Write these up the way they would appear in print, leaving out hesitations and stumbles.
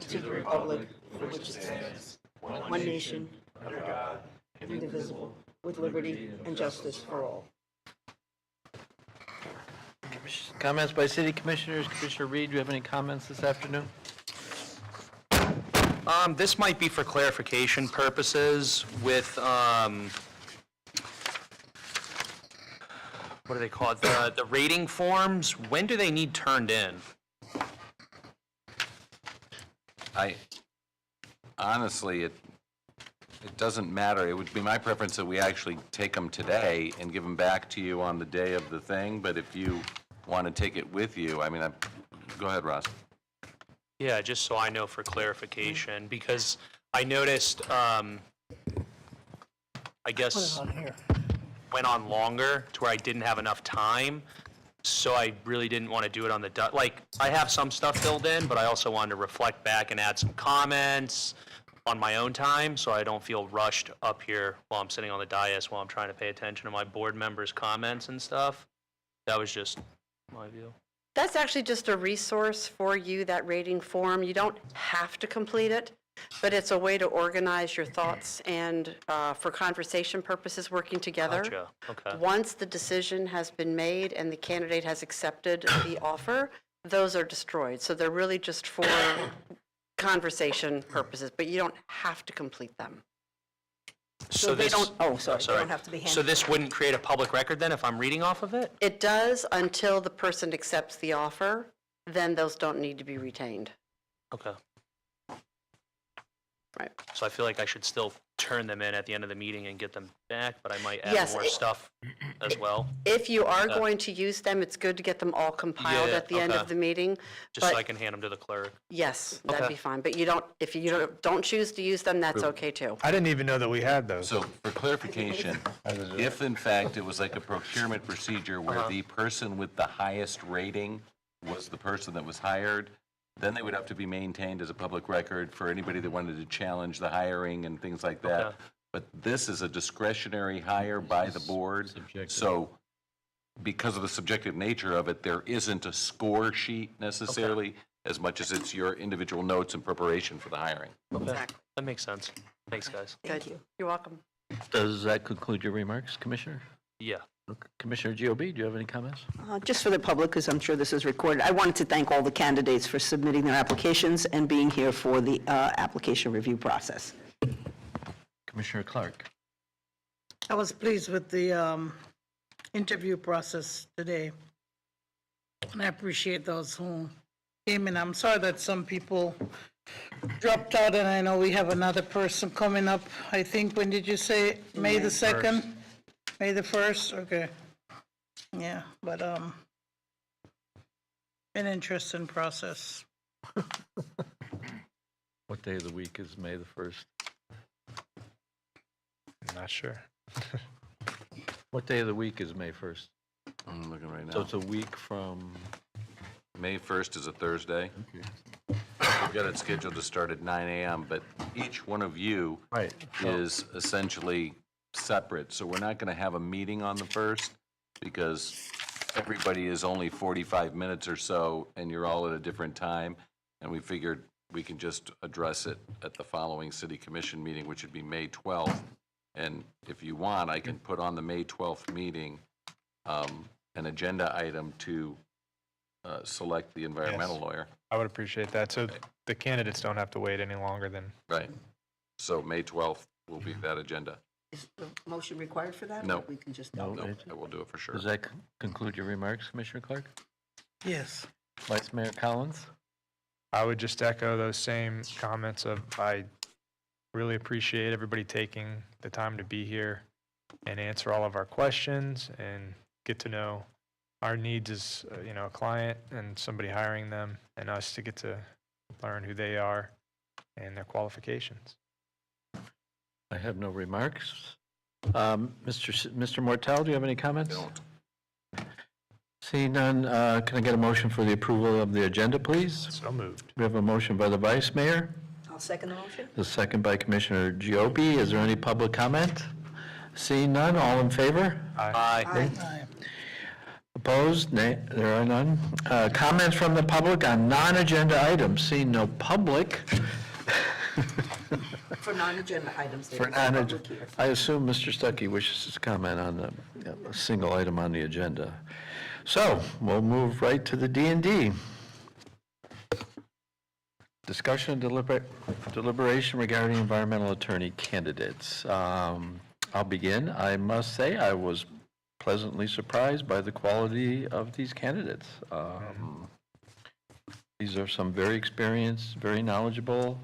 and to the republic for which it stands, one nation, under God, indivisible, with liberty and justice for all. Comments by city commissioners. Commissioner Reed, do you have any comments this afternoon? This might be for clarification purposes with, what do they call it? The rating forms, when do they need turned in? Honestly, it doesn't matter. It would be my preference that we actually take them today and give them back to you on the day of the thing, but if you want to take it with you, go ahead, Ross. Yeah, just so I know for clarification, because I noticed, I guess, went on longer to where I didn't have enough time, so I really didn't want to do it on the, like, I have some stuff filled in, but I also wanted to reflect back and add some comments on my own time, so I don't feel rushed up here while I'm sitting on the dais while I'm trying to pay attention to my board members' comments and stuff. That was just my view. That's actually just a resource for you, that rating form. You don't have to complete it, but it's a way to organize your thoughts and for conversation purposes working together. Gotcha. Okay. Once the decision has been made and the candidate has accepted the offer, those are destroyed. So they're really just for conversation purposes, but you don't have to complete them. So they this, don't, they don't have to be handed. So this wouldn't create a public record then if I'm reading off of it? It does until the person accepts the offer, then those don't need to be retained. Okay. Right. So I feel like I should still turn them in at the end of the meeting and get them back, but I might add Yes, more stuff as well, If you are going to use them, it's good to get them all compiled Yeah, at the end okay. of the meeting. just so But I can hand them to the clerk. yes, that'd Okay. be fine. But you don't, if you don't choose to use them, that's okay too. I didn't even know that we had those. So for clarification, if in fact it was like a procurement procedure where the person with the highest rating was the person that was hired, then they would have to be maintained as a public record for anybody that wanted to challenge the hiring and things like that. Okay. But this is a discretionary hire by the board. So because of the subjective nature of it, there isn't a score sheet necessarily as much as it's your individual notes in preparation for the hiring. Exactly. That makes sense. Thanks, guys. Good. You're welcome. Does that conclude your remarks, Commissioner? Yeah. Commissioner GOB, do you have any comments? Just for the public, because I'm sure this is recorded, I wanted to thank all the candidates for submitting their applications and being here for the application review process. Commissioner Clark. I was pleased with the interview process today, and I appreciate those who came in. I'm sorry that some people dropped out, and I know we have another person coming up. I think, when did you say? May the 2nd? May the 1st? Okay. Yeah, but an interesting process. What day of the week is May the 1st? I'm not sure. What day of the week is May 1st? I'm looking right So now. it's a week from, May 1st is a Thursday. We've got it scheduled to start at 9 a.m., but each one of you right. is essentially separate. So we're not going to have a meeting on the 1st because everybody is only 45 minutes or so, and you're all at a different time. And we figured we can just address it at the following city commission meeting, which would be May 12th. And if you want, I can put on the May 12th meeting an agenda item to select the environmental Yes. lawyer. I would appreciate that. So the candidates don't have to wait any longer than. Right. So May 12th will be that agenda. Is the motion required for that? or No. We can just. No. No, I will do it for sure. Does that conclude your remarks, Commissioner Clark? Yes. Vice Mayor Collins? I would just echo those same comments of I really appreciate everybody taking the time to be here and answer all of our questions and get to know our needs as a client and somebody hiring them, and us to get to learn who they are and their qualifications. I have no remarks. Mr. Mortel, do you have any comments? Don't. Seeing none, can I get a motion for the approval of the agenda, please? So moved. We have a motion by the Vice Mayor, I'll second the motion. the second by Commissioner Giobi. Is there any public comment? Seeing none, all in favor? Aye. Aye. Opposed? Nay, there are none. Comments from the public on non-agenda items. Seeing no public. For non-agenda items, there For is a non, public here. I assume Mr. Stuckey wishes to comment on a single item on the agenda. So we'll move right to the D&D. Discussion and deliberation regarding environmental attorney candidates. I'll begin. I must say I was pleasantly surprised by the quality of these candidates. These are some very experienced, very knowledgeable,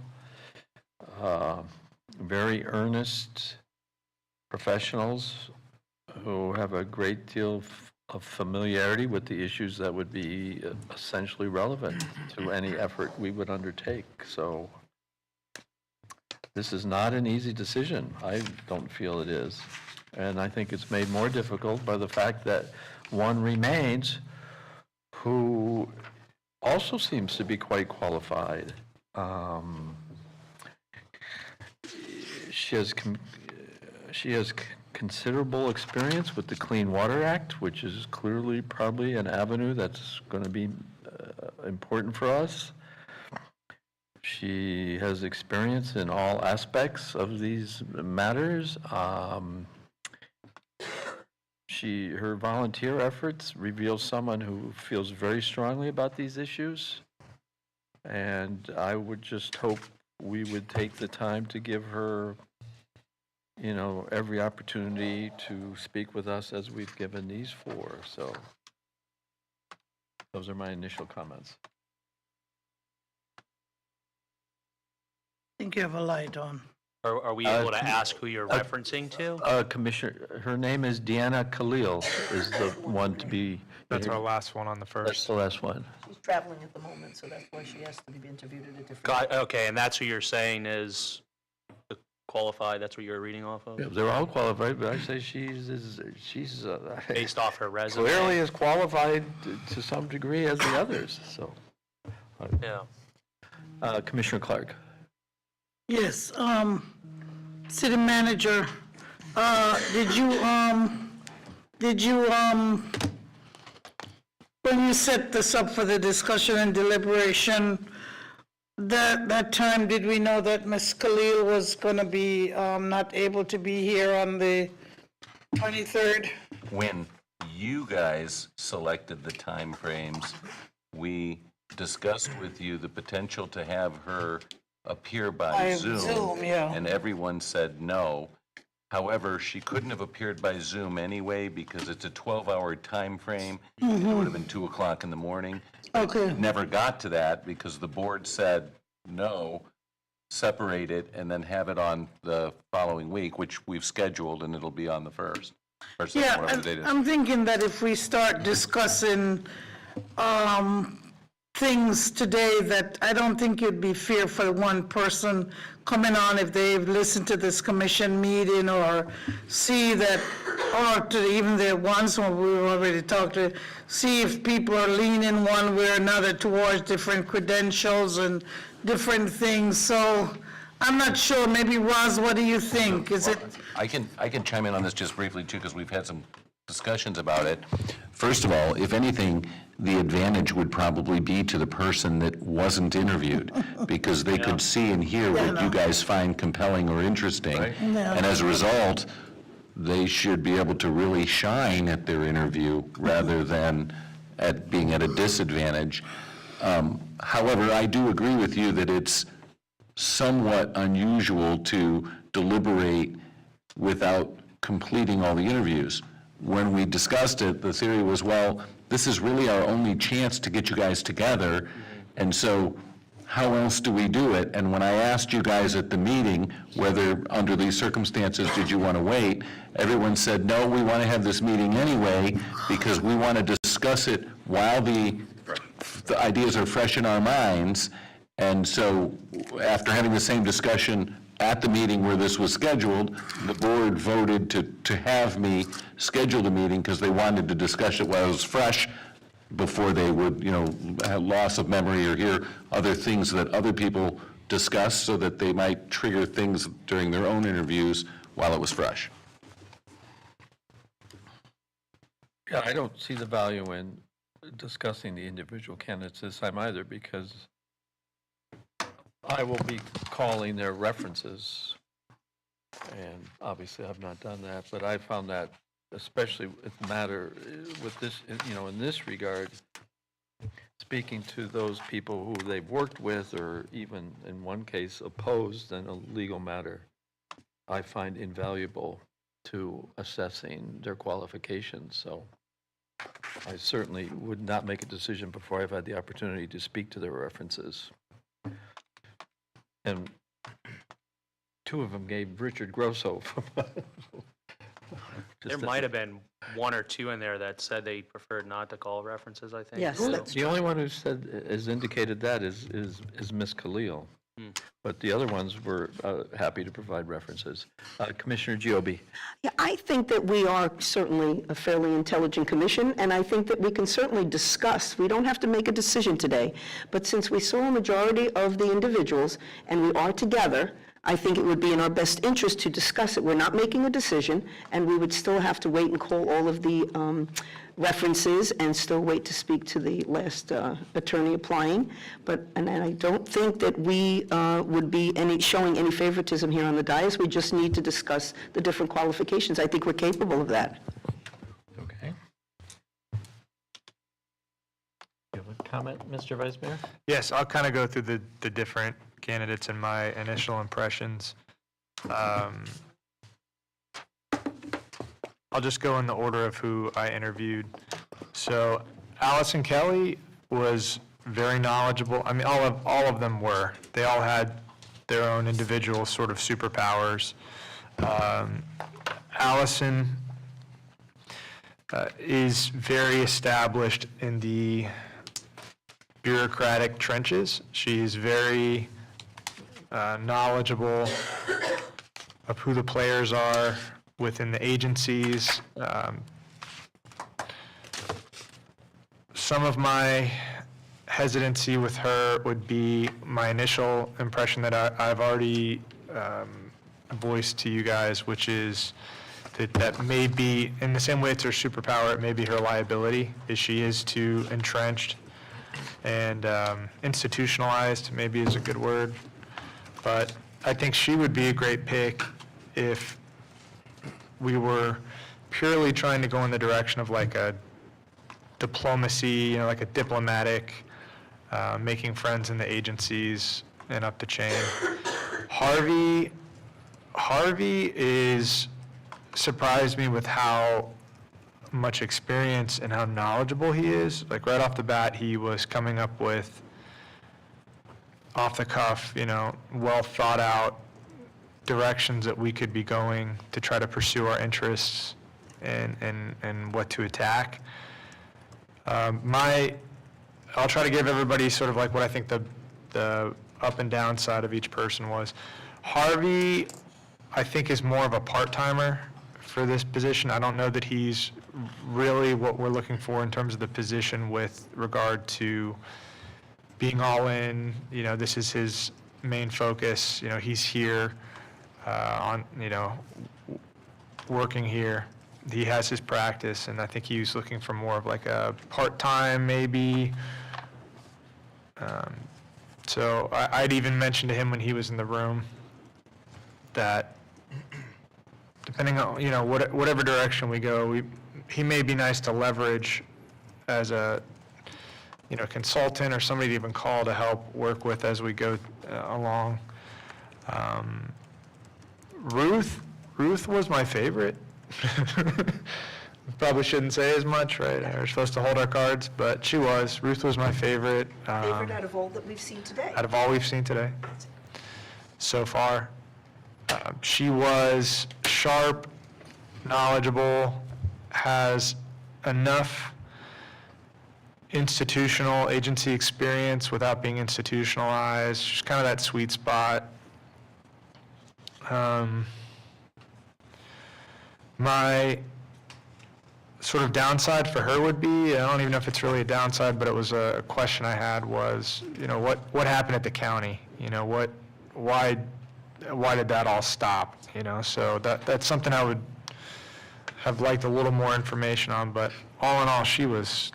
very earnest professionals who have a great deal of familiarity with the issues that would be essentially relevant to any effort we would undertake. So this is not an easy decision. I don't feel it is. And I think it's made more difficult by the fact that one remains who also seems to be quite qualified. She has considerable experience with the Clean Water Act, which is clearly probably an avenue that's going to be important for us. She has experience in all aspects of these matters. Her volunteer efforts reveal someone who feels very strongly about these issues. And I would just hope we would take the time to give her, you know, every opportunity to speak with us as we've given these four. So those are my initial comments. I think you have a light on. Are we able to ask who you're referencing to? Commissioner, her name is Deanna Khalil, is the one to be. That's our last one on the That's first. the last one. She's traveling at the moment, so that's why she has to be interviewed at a different. Got, okay, and that's who you're saying is qualified, that's what you're reading off of? Yeah, they're all qualified, but I say she's Based off her resume? clearly as qualified to some degree as the others, so. Yeah. Commissioner Clark. Yes, city manager, did you, when you set this up for the discussion and deliberation, that time, did we know that Ms. Khalil was gonna be, not able to be here on the 23rd? When you guys selected the timeframes, we discussed with you the potential to have her appear by By Zoom. Zoom, yeah. And everyone said no. However, she couldn't have appeared by Zoom anyway because it's a 12-hour time frame. It would have been 2 o'clock in the morning. Okay, Never got to that because the board said no, separate it, and then have it on the following week, which we've scheduled, and it'll be on the 1st. Or second, yeah, whatever the date is. I'm thinking that if we start discussing, things today that I don't think it'd be fair for one person coming on if they've listened to this commission meeting or see that, or to even the ones who we've already talked to, see if people are leaning one way or another towards different credentials and different things. So I'm not sure, maybe Roz, what do you think? Is it, I can chime in on this just briefly too, because we've had some discussions about it. First of all, if anything, the advantage would probably be to the person that wasn't interviewed, because they could see and hear what you guys find compelling or interesting. And as a result, they should be able to really shine at their interview rather than at being at a disadvantage. However, I do agree with you that it's somewhat unusual to deliberate without completing all the interviews. When we discussed it, the theory was, well, this is really our only chance to get you guys together, and so how else do we do it? And when I asked you guys at the meeting whether, under these circumstances, did you want to wait, everyone said, no, we want to have this meeting anyway, because we want to discuss it while the ideas are fresh in our minds. And so, after having the same discussion at the meeting where this was scheduled, the board voted to have me schedule the meeting because they wanted to discuss it while it was fresh before they would, you know, have loss of memory or hear other things that other people discussed, so that they might trigger things during their own interviews while it was fresh. Yeah, I don't see the value in discussing the individual candidates this time either, because I will be calling their references, and obviously I've not done that, but I found that especially with this, in this regard, speaking to those people who they've worked with, or even in one case opposed in a legal matter, I find invaluable to assessing their qualifications. So I certainly would not make a decision before I've had the opportunity to speak to their references. And two of them gave Richard Grosso. There might have been one or two in there that said they preferred not to call references, I think. Yes, So- that's The only one who has indicated that is Ms. Khalil. But the other ones were happy to provide references. Commissioner Giobi. Yeah, I think that we are certainly a fairly intelligent commission, and I think that we can certainly discuss. We don't have to make a decision today, but since we saw a majority of the individuals and we are together, I think it would be in our best interest to discuss it. We're not making a decision, and we would still have to wait and call all of the references and still wait to speak to the last attorney applying. And I don't think that we would be showing any favoritism here on the dais. We just need to discuss the different qualifications. I think we're capable of that. Okay. You have a comment, Mr. Vice Mayor? Yes, I'll kind of go through the different candidates and my initial impressions. I'll just go in the order of who I interviewed. So Allison Kelly was very knowledgeable. I mean, all of them were. They all had their own individual sort of superpowers. Allison is very established in the bureaucratic trenches. She's very knowledgeable of who the players are within the agencies. Some of my hesitancy with her would be my initial impression that I've already voiced to you guys, which is that may be, in the same way it's her superpower, it may be her liability, is she is too entrenched and institutionalized, maybe is a good word. But I think she would be a great pick if we were purely trying to go in the direction of like a diplomacy, like a diplomatic, making friends in the agencies and up the chain. Harvey is surprised me with how much experience and how knowledgeable he is. Like right off the bat, he was coming up with off the cuff, well thought out directions that we could be going to try to pursue our interests and what to attack. I'll try to give everybody sort of like what I think the up and down side of each person was. Harvey, I think, is more of a part-timer for this position. I don't know that he's really what we're looking for in terms of the position with regard to being all in. This is his main focus. He's here working here. He has his practice, and I think he was looking for more of like a part-time maybe. So I'd even mentioned to him when he was in the room that depending on, whatever direction we go, he may be nice to leverage as a, consultant or somebody to even call to help work with as we go along. Ruth was my favorite. Probably shouldn't say as much, right? We're supposed to hold our cards, but she was. Ruth was my favorite. Favorite out of all that we've seen today. Out of all we've seen today so far. She was sharp, knowledgeable, has enough institutional agency experience without being institutionalized. She's kind of that sweet spot. My sort of downside for her would be, I don't even know if it's really a downside, but it was a question I had was, what happened at the county? Why did that all stop? So that's something I would have liked a little more information on, but all in all, she was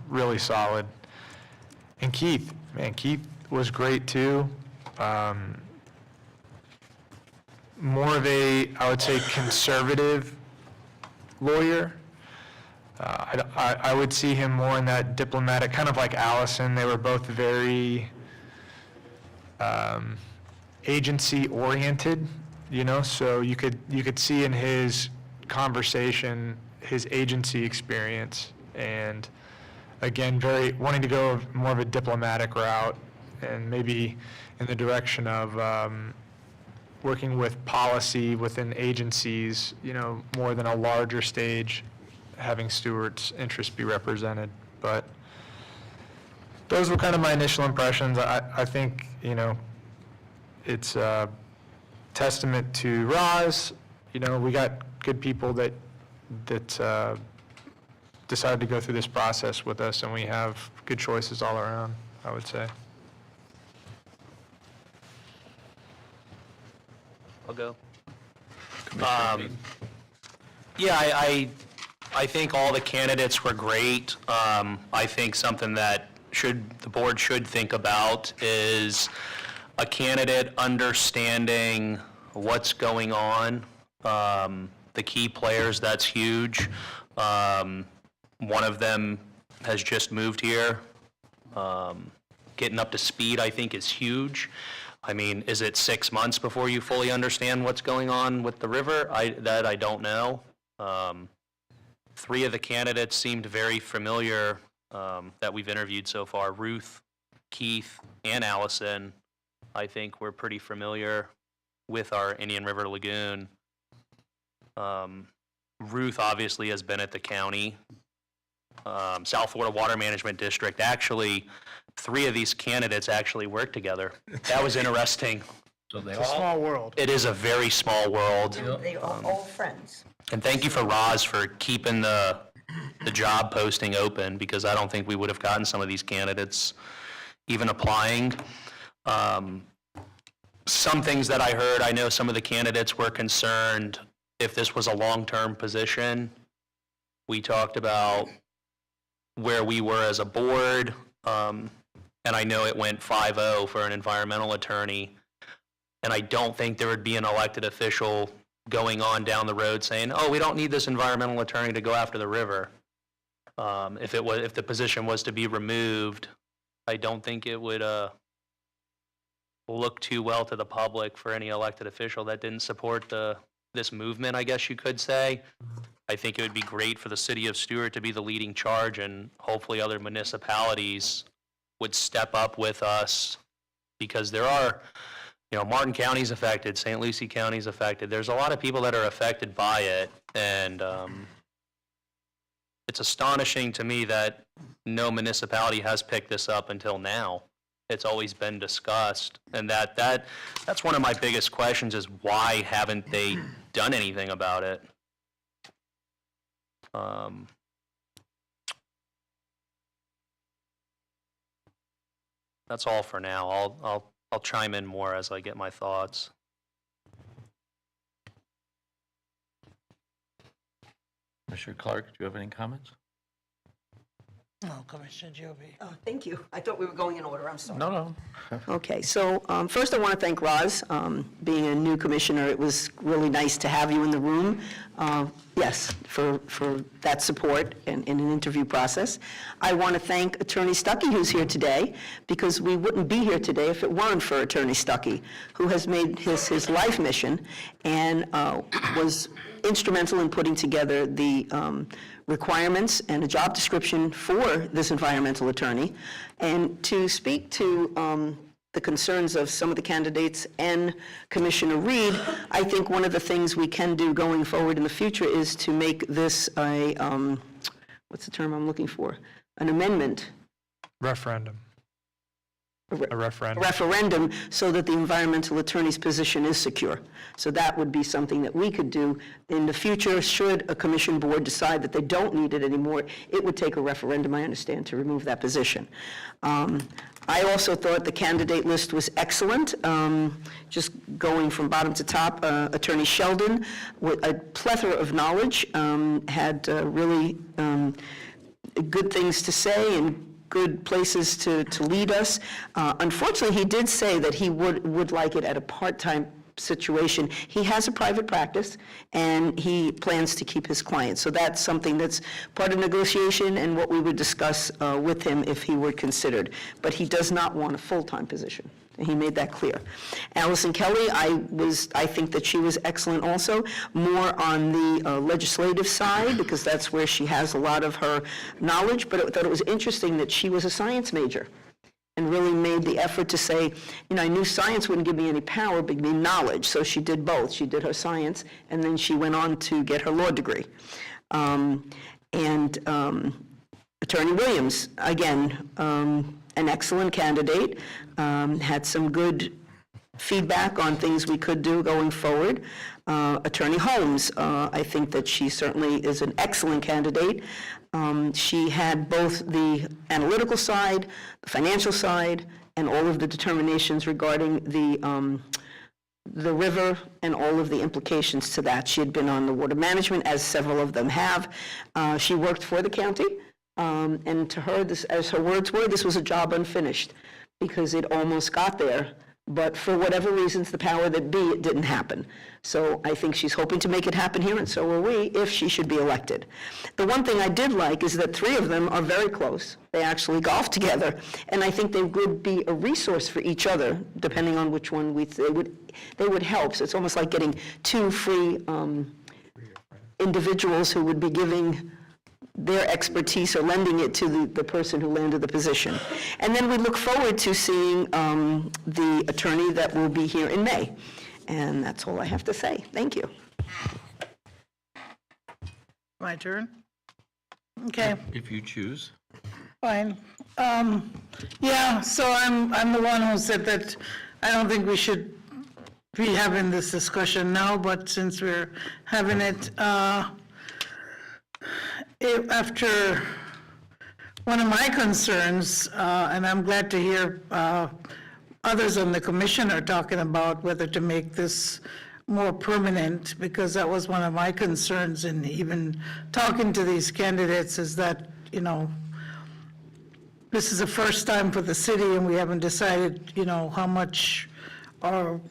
really solid. And Keith, man, Keith was great too. More of a, I would say, conservative lawyer. I would see him more in that diplomatic, kind of like Allison. They were both very agency-oriented, you know, so you could see in his conversation his agency experience, and again, very wanting to go more of a diplomatic route, and maybe in the direction of working with policy within agencies, you know, more than a larger stage, having Stuart's interests be represented. But those were kind of my initial impressions. I think, you know, it's a testament to Roz. You know, we got good people that decided to go through this process with us, and we have good choices all around, I would say. I'll go. Yeah, I think all the candidates were great. I think something that the board should think about is a candidate understanding what's going on, the key players, that's huge. One of them has just moved here. Getting up to speed, I think, is huge. I mean, is it 6 months before you fully understand what's going on with the river? That I don't know. 3 of the candidates seemed very familiar that we've interviewed so far. Ruth, Keith, and Allison, I think we're pretty familiar with our Indian River Lagoon. Ruth obviously has been at the county. South Florida Water Management District, actually, 3 of these candidates actually work together. That was interesting. So they It's a small world. It is a very small world. They are all friends. And thank you for Roz for keeping the job posting open, because I don't think we would have gotten some of these candidates even applying. Some things that I heard, I know some of the candidates were concerned if this was a long-term position. We talked about where we were as a board, and I know it went 5-0 for an environmental attorney. And I don't think there would be an elected official going on down the road saying, oh, we don't need this environmental attorney to go after the river. If the position was to be removed, I don't think it would look too well to the public for any elected official that didn't support this movement, I guess you could say. I think it would be great for the city of Stuart to be the leading charge, and hopefully other municipalities would step up with us, because there are, you know, Martin County's affected, St. Lucie County's affected. There's a lot of people that are affected by it, and it's astonishing to me that no municipality has picked this up until now. It's always been discussed, and that's one of my biggest questions is why haven't they done anything about it? That's all for now. I'll chime in more as I get my thoughts. Commissioner Clark, do you have any comments? No, Commissioner Joby. Oh, thank you. I thought we were going in order. I'm sorry. No. Okay, so first I want to thank Roz. Being a new commissioner, it was really nice to have you in the room. Yes, for that support in an interview process. I want to thank Attorney Stuckey, who's here today, because we wouldn't be here today if it weren't for Attorney Stuckey, who has made his life mission and was instrumental in putting together the requirements and a job description for this environmental attorney, and to speak to the concerns of some of the candidates and Commissioner Reed. I think one of the things we can do going forward in the future is to make this a, what's the term I'm looking for? An amendment. Referendum. A referendum. Referendum, so that the environmental attorney's position is secure. So that would be something that we could do in the future. Should a commission board decide that they don't need it anymore, it would take a referendum, I understand, to remove that position. I also thought the candidate list was excellent. Just going from bottom to top, Attorney Sheldon, with a plethora of knowledge, had really good things to say and good places to lead us. Unfortunately, he did say that he would like it at a part-time situation. He has a private practice, and he plans to keep his clients. So that's something that's part of negotiation and what we would discuss with him if he were considered. But he does not want a full-time position. And he made that clear. Allison Kelly, I think that she was excellent also, more on the legislative side, because that's where she has a lot of her knowledge, but I thought it was interesting that she was a science major and really made the effort to say, I knew science wouldn't give me any power, but give me knowledge. So she did both. She did her science, and then she went on to get her law degree. Attorney Williams, again, an excellent candidate, had some good feedback on things we could do going forward. Attorney Holmes, I think that she certainly is an excellent candidate. She had both the analytical side, the financial side, and all of the determinations regarding the river and all of the implications to that. She had been on the water management, as several of them have. She worked for the county, and to her, this, as her words were, this was a job unfinished, because it almost got there, but for whatever reasons, the power that be, it didn't happen. So I think she's hoping to make it happen here, and so are we, if she should be elected. The one thing I did like is that three of them are very close. They actually golf together, and I think they would be a resource for each other, depending on which one they would help. So it's almost like getting two free individuals who would be giving their expertise or lending it to the person who landed the position. And then we look forward to seeing the attorney that will be here in May. And that's all I have to say. Thank you. My turn? Okay, If you choose. fine. Yeah, so I'm the one who said that I don't think we should be having this discussion now, but since we're having it, after one of my concerns, and I'm glad to hear others on the commission are talking about whether to make this more permanent, because that was one of my concerns in even talking to these candidates, is that, this is the first time for the city, and we haven't decided, how much or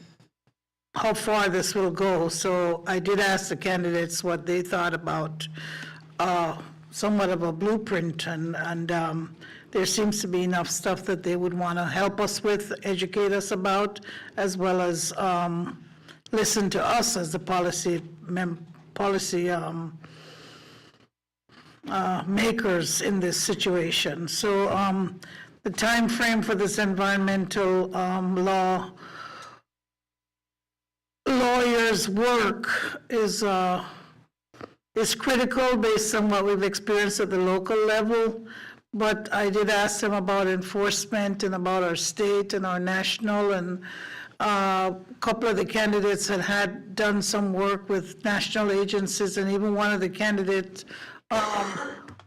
how far this will go. So I did ask the candidates what they thought about somewhat of a blueprint, and there seems to be enough stuff that they would want to help us with, educate us about, as well as listen to us as the policy makers in this situation. So the time frame for this environmental lawyers' work is critical based on what we've experienced at the local level, but I did ask them about enforcement and about our state and our national, and a couple of the candidates had done some work with national agencies, and even one of the candidates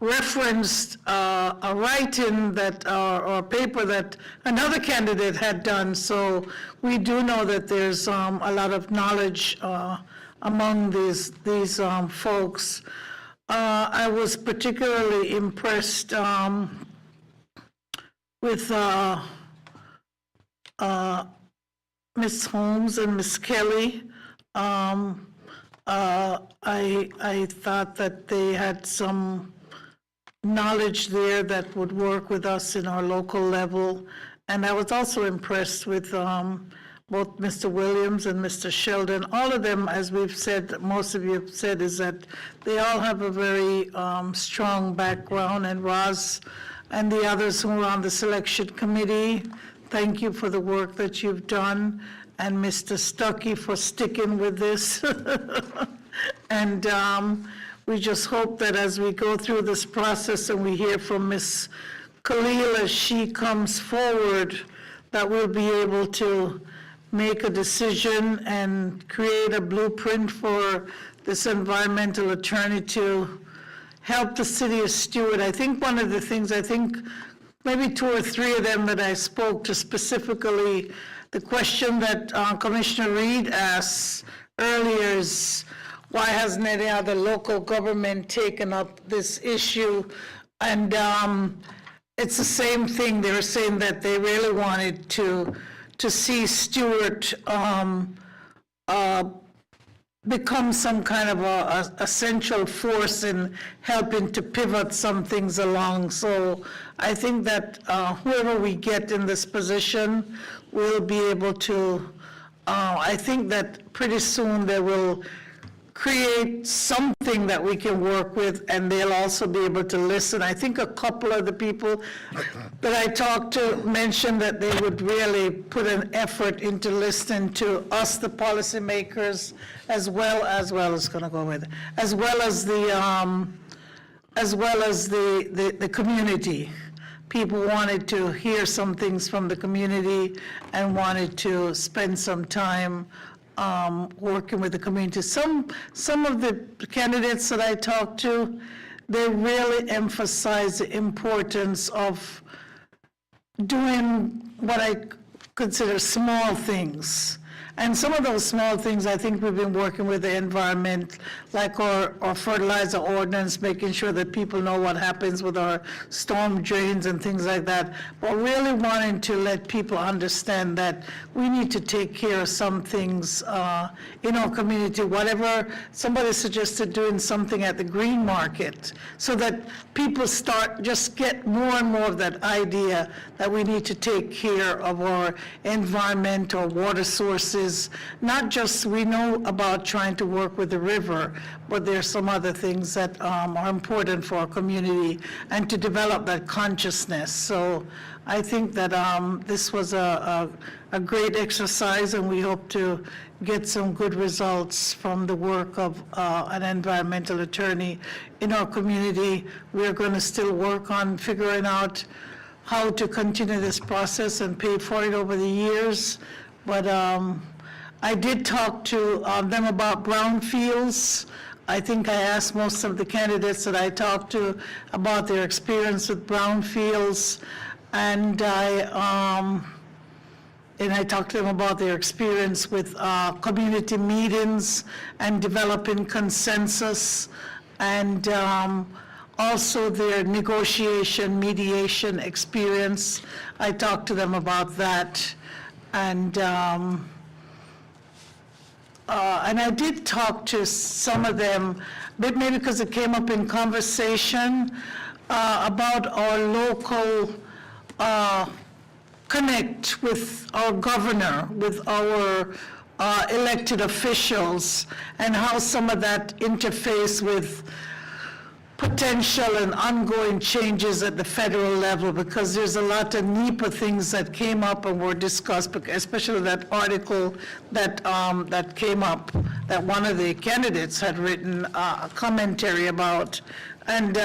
referenced a write-in that, or a paper that another candidate had done. So we do know that there's a lot of knowledge among these folks. I was particularly impressed with Ms. Holmes and Ms. Kelly. I thought that they had some knowledge there that would work with us in our local level. And I was also impressed with both Mr. Williams and Mr. Sheldon. All of them, as we've said, most of you have said, is that they all have a very strong background. And Roz and the others who were on the selection committee, thank you for the work that you've done. And Mr. Stuckey for sticking with this. And we just hope that as we go through this process and we hear from Ms. Khalil as she comes forward, that we'll be able to make a decision and create a blueprint for this environmental attorney to help the city of Stuart. I think one of the things, a maybe 2 or 3 of them that I spoke to specifically. The question that Commissioner Reed asked earlier is, why hasn't any other local government taken up this issue? And it's the same thing. They were saying that they really wanted to see Stuart become some kind of a central force in helping to pivot some things along. So I think that whoever we get in this position will be able to, I think that pretty soon they will create something that we can work with, and they'll also be able to listen. I think a couple of the people that I talked to mentioned that they would really put an effort into listening to us, the policymakers, as well as the community. People wanted to hear some things from the community and wanted to spend some time working with the community. Some of the candidates that I talked to, they really emphasize the importance of doing what I consider small things. And some of those small things, I think we've been working with the environment, like our fertilizer ordinance, making sure that people know what happens with our storm drains and things like that. But really wanting to let people understand that we need to take care of some things in our community. Whatever, somebody suggested doing something at the green market, so that people just get more and more of that idea that we need to take care of our environment, our water sources. Not just, we know about trying to work with the river, but there's some other things that are important for our community, and to develop that consciousness. So I think that this was a great exercise, and we hope to get some good results from the work of an environmental attorney in our community. We're going to still work on figuring out how to continue this process and pay for it over the years. But I did talk to them about brownfields. I think I asked most of the candidates that I talked to about their experience with brownfields, and I talked to them about their experience with community meetings and developing consensus, and also their negotiation, mediation experience. I talked to them about that, and I did talk to some of them, but maybe because it came up in conversation, about our local connect with our governor, with our elected officials, and how some of that interface with potential and ongoing changes at the federal level, because there's a lot of NEPA things that came up and were discussed, especially that article that came up, that one of the candidates had written a commentary about. And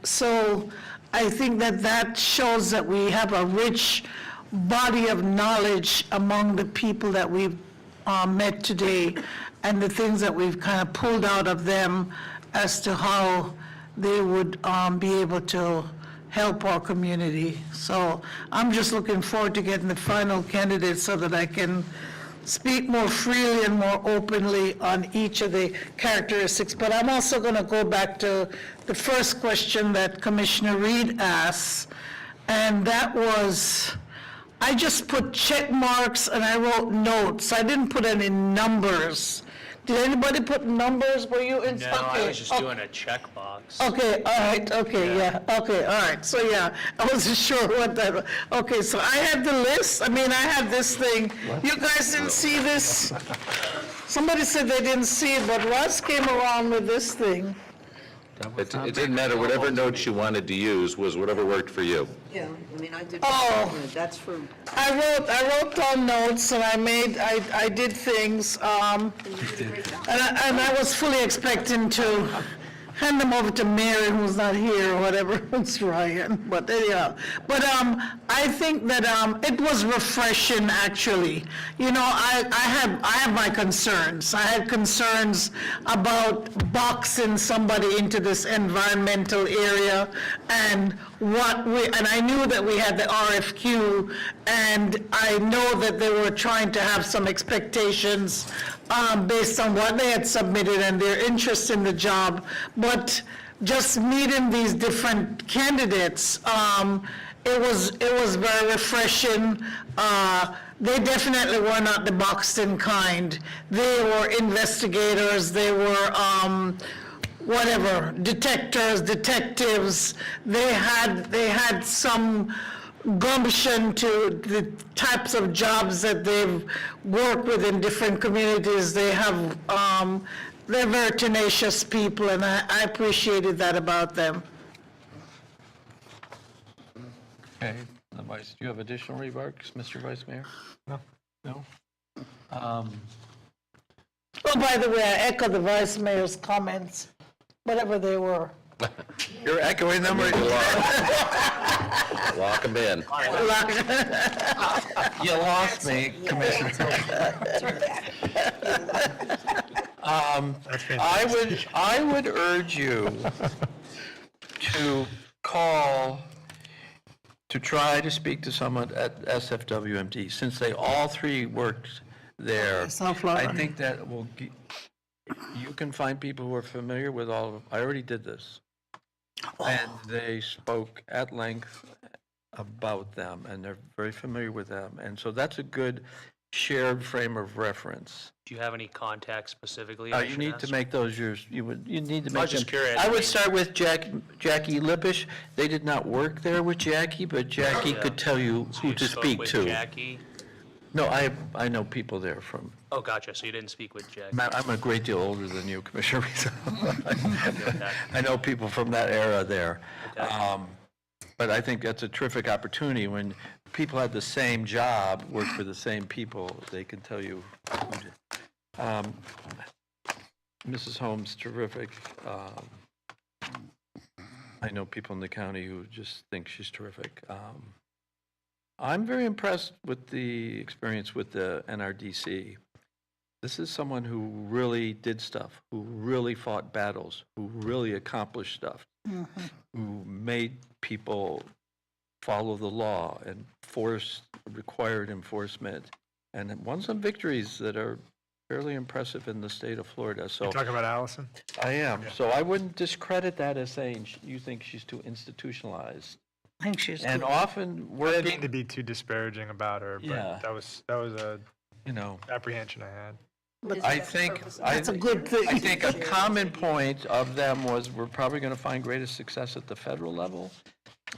so I think that shows that we have a rich body of knowledge among the people that we've met today, and the things that we've kind of pulled out of them as to how they would be able to help our community. So I'm just looking forward to getting the final candidates so that I can speak more freely and more openly on each of the characteristics. But I'm also going to go back to the first question that Commissioner Reed asked, and that was, I just put check marks and I wrote notes. I didn't put any numbers. Did anybody put numbers? Were you in? No, I was just doing a checkbox. Okay, all right, okay, yeah, okay, all right. So, yeah, I wasn't sure what that was. Okay, so I had the list. I mean, I had this thing. You guys didn't see this? Somebody said they didn't see it, but Russ came around with this thing. It didn't matter, whatever notes you wanted to use was whatever worked for you. Yeah, I mean, I did, that's for, I wrote down notes, and I did things, and I was fully expecting to hand them over to Mary, who's not here, or whatever, it's Ryan, but anyhow. But I think that it was refreshing, actually. You know, I have my concerns. I had concerns about boxing somebody into this environmental area and and I knew that we had the RFQ, and I know that they were trying to have some expectations based on what they had submitted and their interest in the job, but just meeting these different candidates, it was very refreshing. They definitely were not the boxed-in kind. They were investigators, they were detectives. They had some gumption to the types of jobs that they've worked with in different communities. They're very tenacious people, and I appreciated that about them. Okay, the Vice, do you have additional remarks, Mr. Vice Mayor? No. No? Oh, by the way, I echo the vice mayor's comments, whatever they were. You're echoing them, or Lock them in. you lost me, Commissioner. I would urge you to call, to try to speak to someone at SFWMD, since they all three worked there. South Florida. I think that will, you can find people who are familiar with all of them. I already did this. And they spoke at length about them, and they're very familiar with them. And so that's a good shared frame of reference. Do you have any contacts specifically? I You should need to ask? make those yours, you need to make was just them- curious. I I would mean- start with Jackie Lippisch. They did not work there with Jackie, but Jackie Yeah. could tell you So who you to spoke speak with to. Jackie? No, I know people there from, Oh, gotcha, so you didn't speak with Jackie. I'm a great deal older than you, Commissioner Rizzo. Okay. I know people from that era there. Okay. But I think that's a terrific opportunity when people had the same job, work for the same people, they can tell you. Mrs. Holmes, terrific. I know people in the county who just think she's terrific. I'm very impressed with the experience with the NRDC. This is someone who really did stuff, who really fought battles, who really accomplished stuff, who made people follow the law and required enforcement, and won some victories that are fairly impressive in the state of Florida. So Talk about Allison? I am. So I wouldn't discredit that as saying you think she's too institutionalized. I think she's And good. often I didn't mean working, to be too disparaging about her, Yeah. but that was a you know, apprehension I had. I think, That's a good thing. I think a common point of them was we're probably going to find greatest success at the federal level.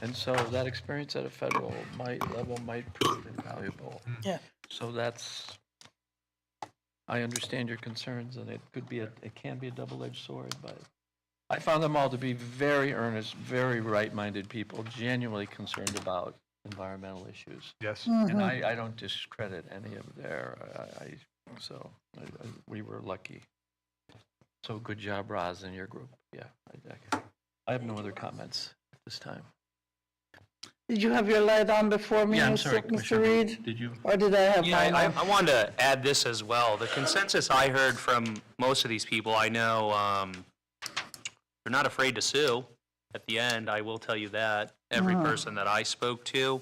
And so that experience at a federal level might prove invaluable. Yeah. So I understand your concerns, and it can be a double-edged sword, but I found them all to be very earnest, very right-minded people, genuinely concerned about environmental issues. Yes. And I don't discredit any of we were lucky. So good job, Roz, and your group. Yeah, I have no other comments at this time. Did you have your light on before me, Yeah, I'm sorry, Mr. Commissioner. Reed? Did you? Or did I have Yeah, mine on? I wanted to add this as well. The consensus I heard from most of these people I know, they're not afraid to sue. At the end, I will tell you that. Every person that I spoke to.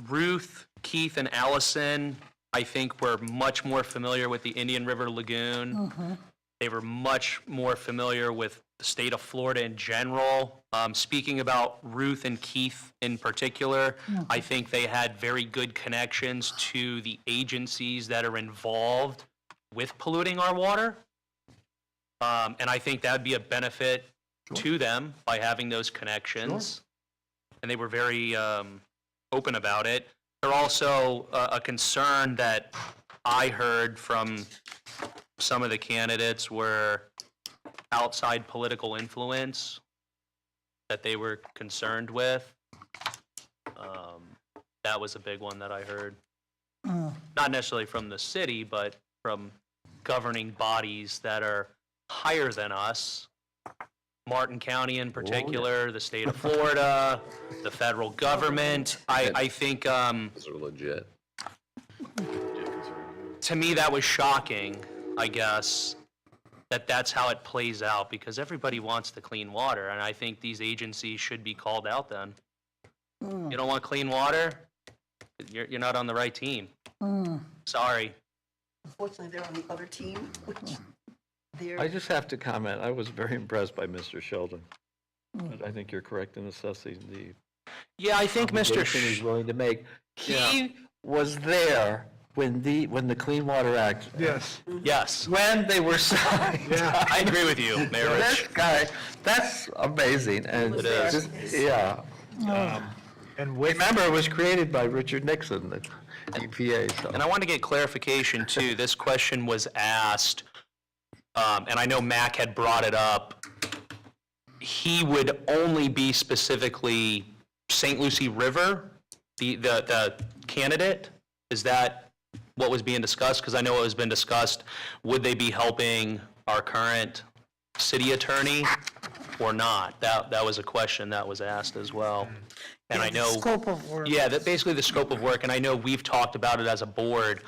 Ruth, Keith, and Allison, I think were much more familiar with the Indian River Lagoon. They were much more familiar with the state of Florida in general. Speaking about Ruth and Keith in particular, I think they had very good connections to the agencies that are involved with polluting our water. And I think that'd be a benefit to them by having those connections. And they were very open about it. They're also a concern that I heard from some of the candidates were outside political influence that they were concerned with. That was a big one that I heard. Not necessarily from the city, but from governing bodies that are higher than us. Martin County in particular, the state of Florida, the federal government. I think, Those are legit. to me, that was shocking, I guess. that's how it plays out, because everybody wants the clean water, and I think these agencies should be called out then. You don't want clean water? You're not on the right team. Sorry. Unfortunately, they're on the other team, which they're. I just have to comment, I was very impressed by Mr. Sheldon. But I think you're correct in assessing the Yeah, I think Mr. obligation he's willing to make. He was there when the Clean Water Act, Yes. Yes, when they were signed. I agree with you, Mayor This Rich. guy, that's amazing, and It is. just- yeah. And with, Remember, it was created by Richard Nixon, the EPA, so. And I want to get clarification too. This question was asked, and I know Mac had brought it up. He would only be specifically St. Lucie River, the candidate? Is that what was being discussed? Because I know it was been discussed. Would they be helping our current city attorney or not? That was a question that was asked as well. And I know. Scope of work. Yeah, that basically the scope of work, and I know we've talked about it as a board.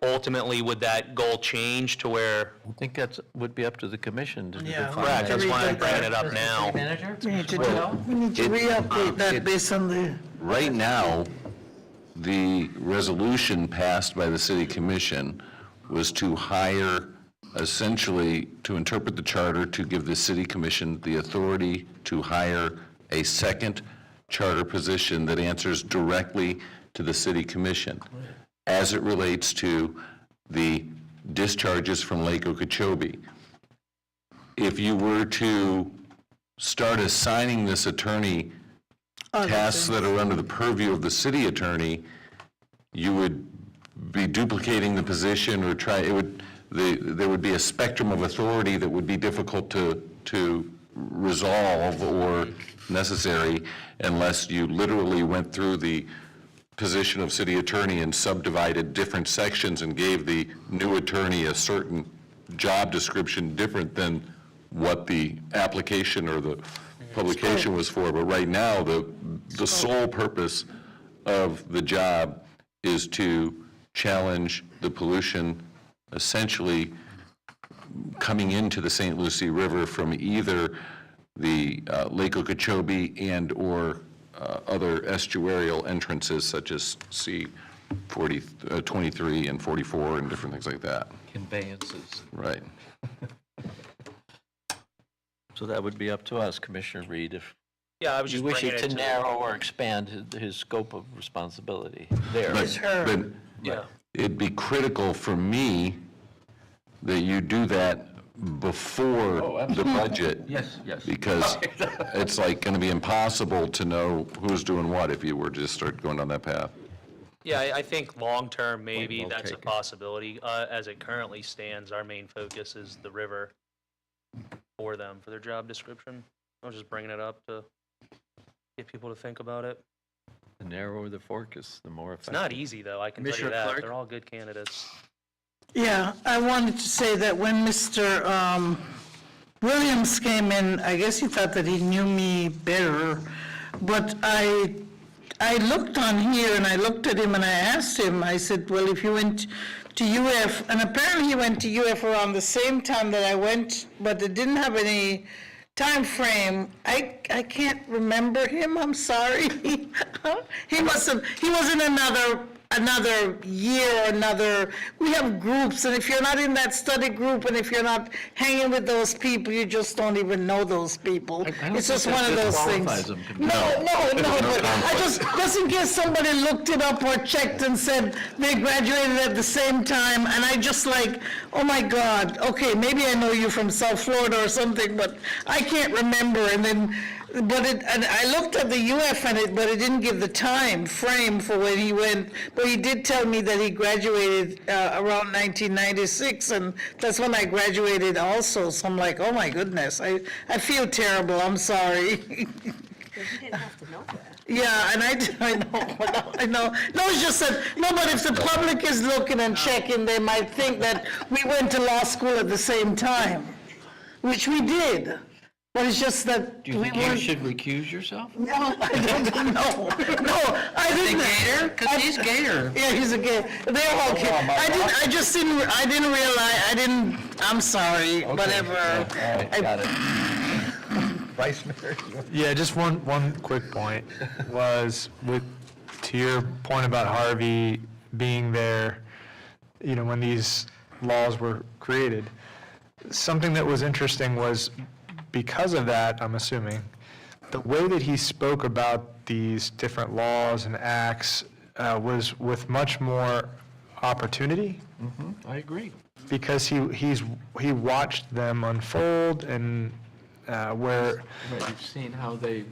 Ultimately, would that goal change to where, I think that would be up to the commission to Yeah, define correct, that. that's why I'm bringing it up now. We need to re-update that based on the, Right now, the resolution passed by the city commission was to hire, essentially, to interpret the charter to give the city commission the authority to hire a second charter position that answers directly to the city commission as it relates to the discharges from Lake Okeechobee. If you were to start assigning this attorney tasks that are under the purview of the city attorney, you would be duplicating the position or there would be a spectrum of authority that would be difficult to resolve or necessary unless you literally went through the position of city attorney and subdivided different sections and gave the new attorney a certain job description different than what the application or the publication was for. But right now, the sole purpose of the job is to challenge the pollution essentially coming into the St. Lucie River from either the Lake Okeechobee and/or other estuarial entrances such as C-40, 23 and 44 and different things like that. Conveyances. Right. So that would be up to us, Commissioner Reed, if Yeah, I was you just wish bringing it it to to. narrow or expand his scope of responsibility there. But Yeah. it'd be critical for me that you do that before the budget. Yes, yes. Because it's like going to be impossible to know who's doing what if you were to just start going down that path. Yeah, I think long-term, maybe well that's a taken. possibility. As it currently stands, our main focus is the river for them, for their job description. I was just bringing it up to get people to think about it. The narrower the focus, the more It's effective. not easy, though, I can tell you Commissioner that. Clark? They're all good candidates. yeah, I wanted to say that when Mr. Williams came in, I guess he thought that he knew me better, but I looked on here and I looked at him and I asked him, I said, well, if you went to UF, and apparently he went to UF around the same time that I went, but it didn't have any time frame. I can't remember him, I'm sorry. He was in another year or another, we have groups, and if you're not in that study group, and if you're not hanging with those people, you just don't even know those people. don't It's just think one that of those disqualifies things. them No, but I just in case somebody looked it up or checked and said they graduated at the same time, and I just like, oh my God, okay, maybe I know you from South Florida or something, but I can't remember, and then, and I looked at the UF but it didn't give the time frame for when he went, but he did tell me that he graduated around 1996, and that's when I graduated also, so I'm like, oh my goodness, I feel terrible, I'm sorry. You didn't have to know that. Yeah, and I know. No, it's just that, no, but if the public is looking and checking, they might think that we went to law school at the same time, which we did. But it's just that Do you we think you weren't. should recuse yourself? No, I didn't, no, I didn't. Gator? Because he's Gator. Yeah, he's a gay, they're all gay. I just didn't realize, I'm sorry, whatever. All right, got it. Vice Mayor? Yeah, just one quick point was to your point about Harvey being there, when these laws were created, something that was interesting was because of that, I'm assuming, the way that he spoke about these different laws and acts was with much more opportunity. I agree. Because he watched them unfold and where You've seen how they've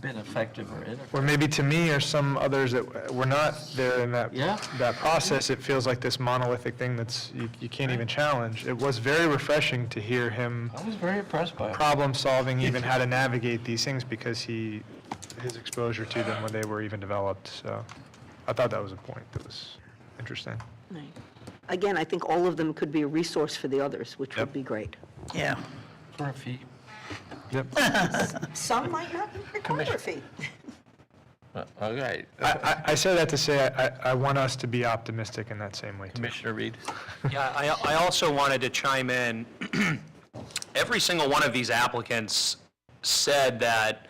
been effective or ineffective. or maybe to me or some others that were not there in that Yeah. that process, it feels like this monolithic thing that's you can't even challenge. It was very refreshing to hear him I was very impressed by it. problem solving even how to navigate these things because his exposure to them when they were even developed. So I thought that was a point that was interesting. Again, I think all of them could be a resource for the others, which would Yep. be great. Yeah. For a fee. Yep. Some might not require a fee. All right. I say that to say I want us to be optimistic in that same way too. Commissioner Reed? Yeah, I also wanted to chime in. Every single one of these applicants said that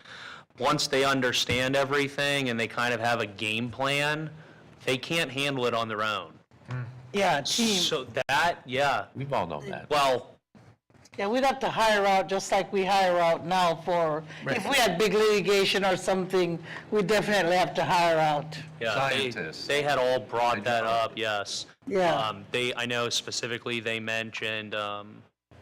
once they understand everything and they kind of have a game plan, they can't handle it on their own. Yeah, team. So that, yeah, We've all known that. well, Yeah, we'd have to hire out, just like we hire out now for, if we had big litigation or something, we definitely have to hire out. yeah, Scientists. they had all brought that up, yes. Yeah. I know specifically they mentioned,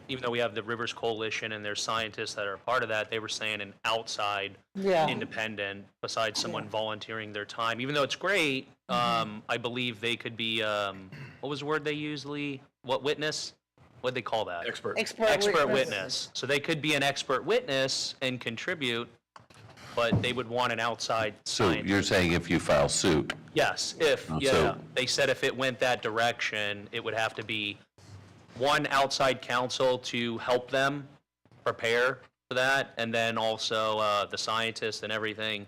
even though we have the Rivers Coalition and there's scientists that are a part of that, they were saying an outside Yeah. independent, besides someone volunteering their time. Even though it's great, I believe they could be, what was the word they used, Lee? What witness? What'd they call that? Expert. Expert witness. So they could be an expert witness and contribute, but they would want an outside So scientist. you're saying if you file suit? Yes, if, Oh, yeah, so- they said if it went that direction, it would have to be one outside counsel to help them prepare for that, and then also the scientists and everything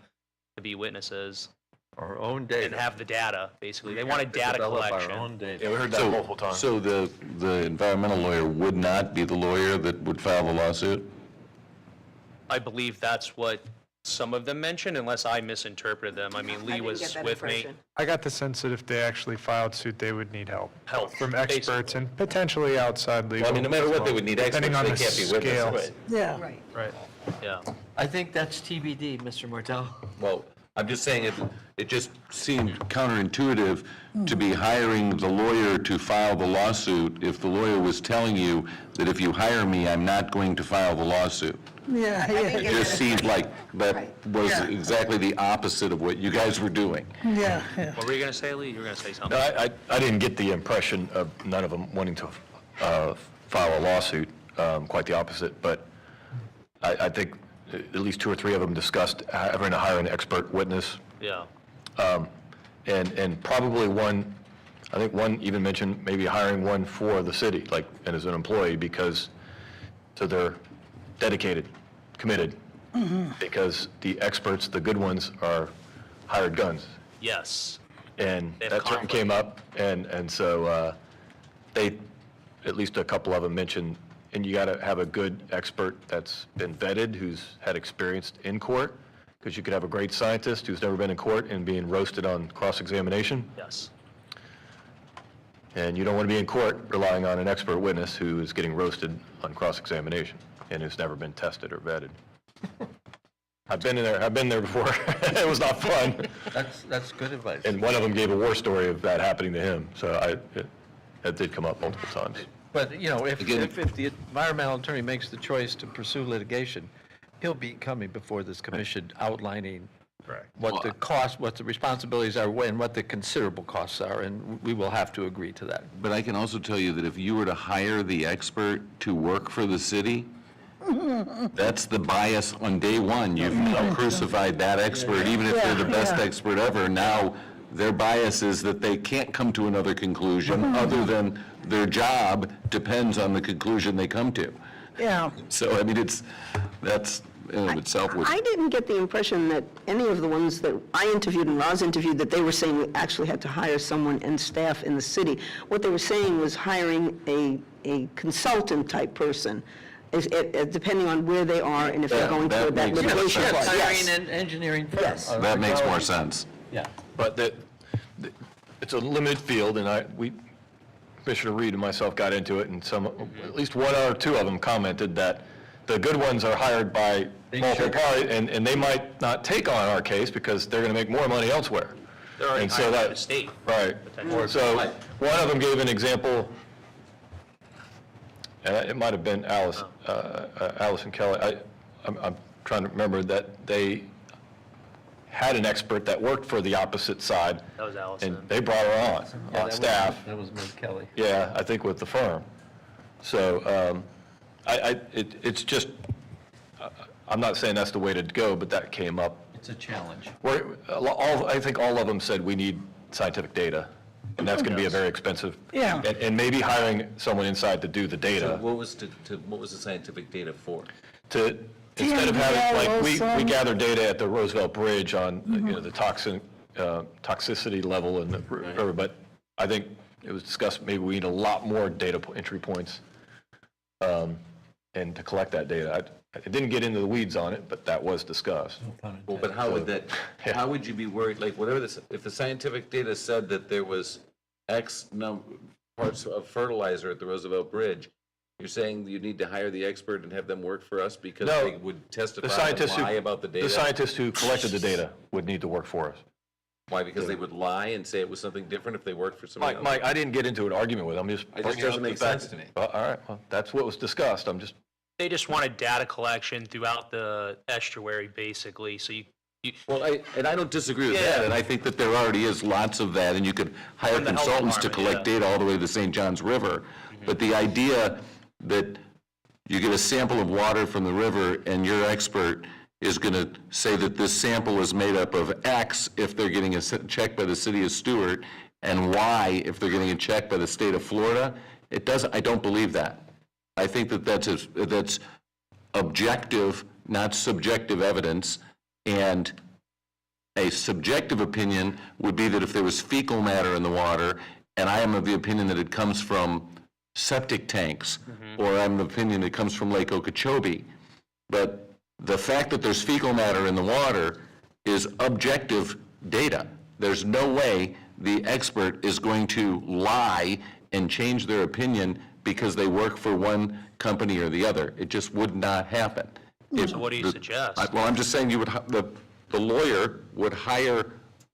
to be witnesses Our own and data. have the data, basically. They wanted data Develop our collection. own data. Yeah, we heard that multiple times. So the environmental lawyer would not be the lawyer that would file the lawsuit? I believe that's what some of them mentioned, unless I misinterpreted them. I mean, Lee was with me. I got the sense that if they actually filed suit, they would need help. Help, From basically. experts and potentially outside legal. Well, I mean, no matter what, they would need Depending experts, on they the can't be scale. witnesses. Yeah. Right. Yeah. I think that's TBD, Mr. Martell. Well, I'm just saying it just seemed counterintuitive to be hiring the lawyer to file the lawsuit if the lawyer was telling you that if you hire me, I'm not going to file the lawsuit. Yeah, yeah, It just seemed like that was Yeah. exactly the opposite of what you guys were doing. yeah, yeah. What were you going to say, Lee? You were going to say something? No, I didn't get the impression of none of them wanting to file a lawsuit, quite the opposite, but I think at least two or three of them discussed having to hire an expert witness, Yeah. and probably one, I think one even mentioned maybe hiring one for the city, like, and as an employee, because, so they're dedicated, committed, because the experts, the good ones, are hired guns. Yes. And They have that certainly came up, and so they, at least a couple of them mentioned, and you got to have a good expert that's been vetted, who's had experience in court, because you could have a great scientist who's never been in court and being roasted on cross-examination, Yes. and you don't want to be in court relying on an expert witness who is getting roasted on cross-examination and who's never been tested or vetted. I've been there before. It was not fun. That's good advice. And one of them gave a war story of that happening to him, so that did come up multiple times. But, if Again- the environmental attorney makes the choice to pursue litigation, he'll be coming before this commission outlining what the cost, what the responsibilities are, and what the considerable costs are, and we will have to agree to that. But I can also tell you that if you were to hire the expert to work for the city, that's the bias on day one. You've now crucified that expert, even if they're the best expert ever. Now, their bias is that they can't come to another conclusion other than their job depends on the conclusion they come to. Yeah. So, I mean, that's in and of itself was, I didn't get the impression that any of the ones that I interviewed and Roz interviewed, that they were saying we actually had to hire someone and staff in the city. What they were saying was hiring a consultant-type person, depending on where they are and if they're Yeah, going that through that makes more litigation sense. part. Hiring Yes. an engineering firm. Yes. that makes more sense. Yeah. But it's a limited field, and Commissioner Reed and myself got into it, and at least one or two of them commented that the good ones are hired by multiple parties, and they might not take on our case because they're going to make more money elsewhere. They're already And so hired by that- the state. Right. potentially. So one of them gave an example, and it might have been Allison Kelly. I'm trying to remember that they had an expert that worked for the opposite side. That was Allison. And they brought her on staff. That was Ms. Kelly. Yeah, I think with the firm. So it's just, I'm not saying that's the way to go, but that came up. It's a challenge. I think all of them said we need scientific data, and that's going to be a very expensive. Yeah. And maybe hiring someone inside to do the So data, what was what was the scientific data for? to, instead of having, like, we also. gather data at the Roosevelt Bridge on, the toxicity level in the river, but I think it was discussed, maybe we need a lot more data entry points, and to collect that data. I didn't get into the weeds on it, but that was discussed. Well, but how would how would you be worried, like, whatever this, if the scientific data said that there was X parts of fertilizer at the Roosevelt Bridge, you're saying you need to hire the expert and have them work for us because No, they would testify The and scientists lie about the data? The scientists who collected the data would need to work for us. Why, because they would lie and say it was something different if they worked for somebody else? Mike, I didn't get into an argument with them, I'm just It just bringing up doesn't the make fact. sense to me. Well, all right, well, that's what was discussed, I'm just, They just wanted data collection throughout the estuary, basically, so you Well, I don't disagree with Yeah. that, and I think that there already is lots of that, and you could hire From the health consultants to department, collect data all the way to the St. Johns River. But the idea that you get a sample of water from the river and your expert is going to say that this sample is made up of X if they're getting a check by the city of Stuart, and Y if they're getting a check by the state of Florida, I don't believe that. I think that that's objective, not subjective evidence, and a subjective opinion would be that if there was fecal matter in the water, and I am of the opinion that it comes from septic tanks, or I'm of the opinion it comes from Lake Okeechobee, but the fact that there's fecal matter in the water is objective data. There's no way the expert is going to lie and change their opinion because they work for one company or the other. It just would not happen. So what do you suggest? Well, I'm just saying the lawyer would hire,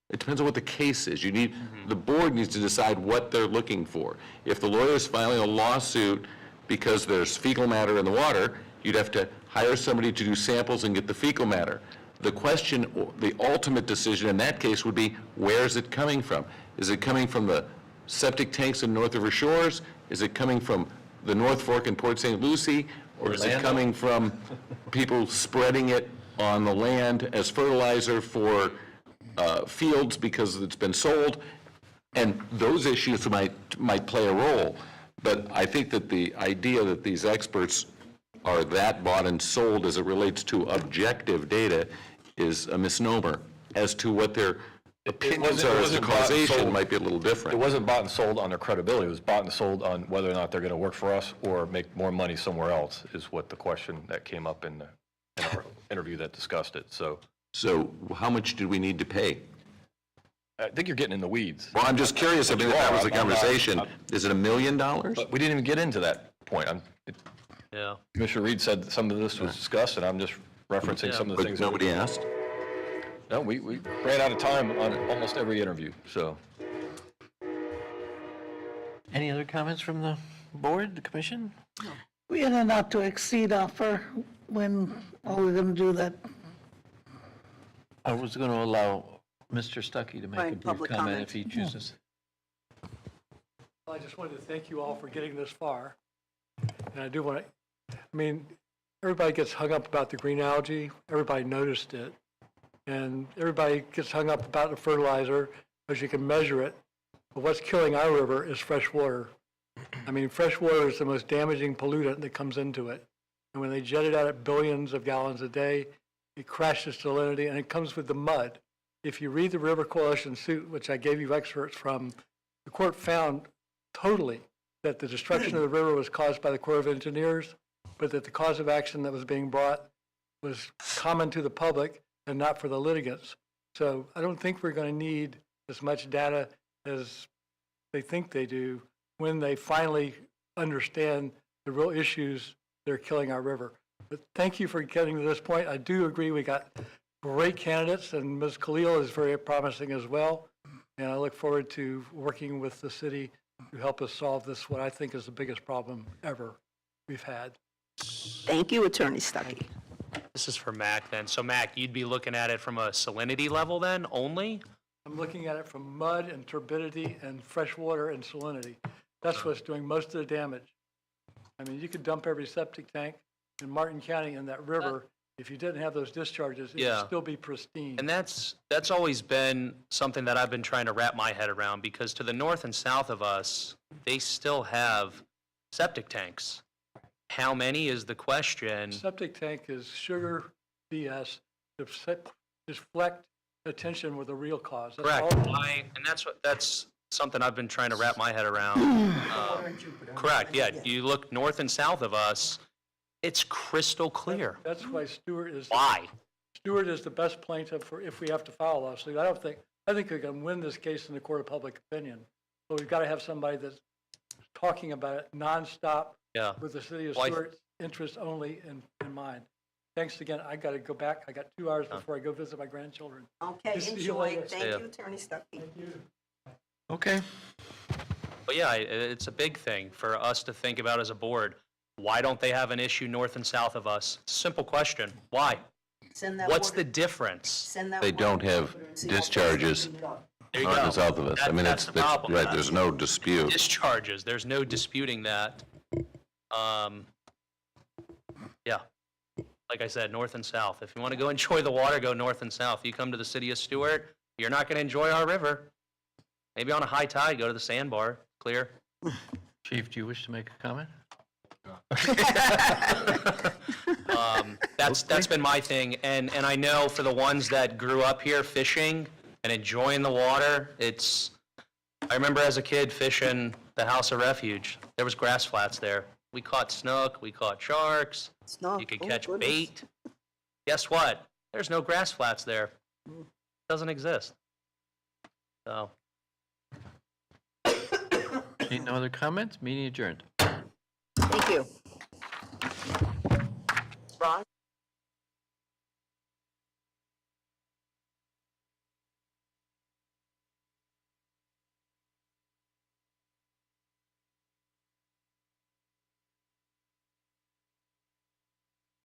it depends on what the case is. The board needs to decide what they're looking for. If the lawyer is filing a lawsuit because there's fecal matter in the water, you'd have to hire somebody to do samples and get the fecal matter. The question, the ultimate decision in that case would be, where is it coming from? Is it coming from the septic tanks in North River Shores? Is it coming from the North Fork in Port St. Lucie? Or is it coming from people spreading it on the land as fertilizer for fields because it's been sold? And those issues might play a role. But I think that the idea that these experts are that bought and sold as it relates to objective data is a misnomer. As to what their opinions are as to wasn't bought and causation sold. might be a little it different. wasn't bought and sold on their credibility, it was bought and sold on whether or not they're going to work for us or make more money somewhere else, is what the question that came up in our interview that discussed it, so So how much did we need to pay? I think you're getting in the weeds. Well, I'm just curious, I mean, if that was the I'm not- conversation, is it $1 million? But we didn't even get into that point. Yeah. Commissioner Reed said that some of this was discussed, and I'm just referencing some of the But things. nobody asked? No, we ran out of time on almost every interview, so. Any other comments from the board, the commission? We had a not to exceed offer. When are we going to do that? I was going to allow Mr. Stuckey to make a Right, brief public comment comment. if he chooses. I just wanted to thank you all for getting this far. And I do want to, I mean, everybody gets hung up about the green algae. Everybody noticed it. And everybody gets hung up about the fertilizer because you can measure it. But what's killing our river is fresh water. I mean, fresh water is the most damaging pollutant that comes into it. and when they jet it out at billions of gallons a day, it crashes salinity, and it comes with the mud. If you read the River Coalition suit, which I gave you excerpts from, the court found totally that the destruction of the river was caused by the Corps of Engineers, but that the cause of action that was being brought was common to the public and not for the litigants. So I don't think we're going to need as much data as they think they do when they finally understand the real issues that are killing our river. But thank you for getting to this point. I do agree we got great candidates, and Ms. Khalil is very promising as well. And I look forward to working with the city to help us solve this, what I think is the biggest problem ever we've had. Thank you, Attorney Stuckey. This is for Mac then. So Mac, you'd be looking at it from a salinity level then only? I'm looking at it from mud and turbidity and fresh water and salinity. That's what's doing most of the damage. I mean, you could dump every septic tank in Martin County in that river. If you didn't have those discharges, it Yeah. would still be pristine. And that's always been something that I've been trying to wrap my head around, because to the north and south of us, they still have septic tanks. How many is the question? Septic tank is sugar BS to deflect attention with the real cause. That's Correct. all. And that's something I've been trying to wrap my head around. Correct, yeah. You look north and south of us, it's crystal clear. That's why Stuart is. Why? Stuart is the best plaintiff for if we have to file a lawsuit. I think we can win this case in the court of public opinion. But we've got to have somebody that's talking about it nonstop Yeah. with the city of Well, Stuart's interest only in mind. Thanks again. I got to go back. I got 2 hours before I go visit my grandchildren. Okay, See you enjoy. later. Thank Yeah. you, Attorney Stuckey. Okay. But yeah, it's a big thing for us to think about as a board. Why don't they have an issue north and south of us? It's a simple question. Why? Send that What's water- the difference? send that They water don't have over and see how discharges fast we can go. There you north go. and south of us. I mean, That's it's, the problem. right, there's no dispute. Discharges, there's no disputing that. Yeah, like I said, north and south. If you want to go enjoy the water, go north and south. You come to the city of Stuart, you're not going to enjoy our river. Maybe on a high tide, go to the sandbar, clear. Chief, do you wish to make a comment? That's been my thing, and I know for the ones that grew up here fishing and enjoying the water, I remember as a kid fishing the House of Refuge. There was grass flats there. We caught snook, we caught sharks, Snook, you could oh, catch goodness. bait. Guess what? There's no grass flats there. Doesn't exist. So, Any no other comments? Meeting adjourned. Thank you. Ron?